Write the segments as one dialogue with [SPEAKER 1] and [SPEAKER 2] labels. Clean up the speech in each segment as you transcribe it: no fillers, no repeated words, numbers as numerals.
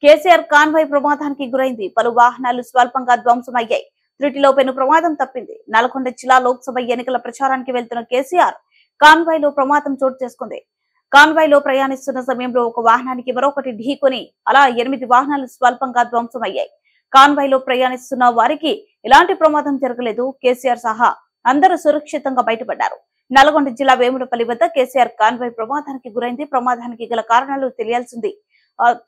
[SPEAKER 1] KCR convoy ప్రమాదానికి గురైంది. పలు వాహనాలు స్వల్పంగా ధ్వంసమయ్యాయి. త్రుటిలో పెను ప్రమాదం తప్పింది. నల్గొండ జిల్లా లోక్సభ ఎన్నికల ప్రచారానికి వెళ్తున్న కేసీఆర్ కాన్వాయ్ లో ప్రమాదం చోటు చేసుకుంది. కాన్వాయ్ లో ప్రయాణిస్తున్న సమయంలో ఒక వాహనానికి మరొకటి ఢీకొని అలా 8 వాహనాలు స్వల్పంగా ధ్వంసమయ్యాయి. కాన్వాయ్ లో ప్రయాణిస్తున్న వారికి ఎలాంటి ప్రమాదం జరగలేదు. కేసీఆర్ సహా అందరూ సురక్షితంగా బయటపడ్డారు. నల్గొండ జిల్లా వేములపల్లి వద్ద కేసీఆర్ కాన్వాయ్ ప్రమాదానికి గురైంది. ప్రమాదానికి గల కారణాలు తెలియాల్సింది.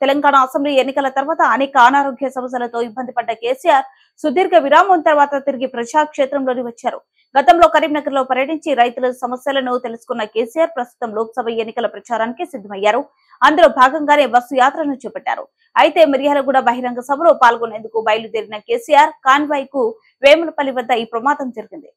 [SPEAKER 1] తెలంగాణ అసెంబ్లీ ఎన్నికల తర్వాత అనేక అనారోగ్య సమస్యలతో ఇబ్బంది పడ్డ కేసీఆర్ సుదీర్ఘ విరామం తర్వాత తిరిగి ప్రజాక్షేత్రంలోకి వచ్చారు. గతంలో కరీంనగర్ లో పర్యటించి రైతుల సమస్యలను తెలుసుకున్న కేసీఆర్ ప్రస్తుతం లోక్సభ ఎన్నికల ప్రచారానికి సిద్ధమయ్యారు. అందులో భాగంగానే బస్సు యాత్రను చేపట్టారు. అయితే మిర్యాలగూడ బహిరంగ సభలో పాల్గొనేందుకు బయలుదేరిన కేసీఆర్ కాన్వాయ్ కు వేములపల్లి వద్ద ఈ ప్రమాదం జరిగింది.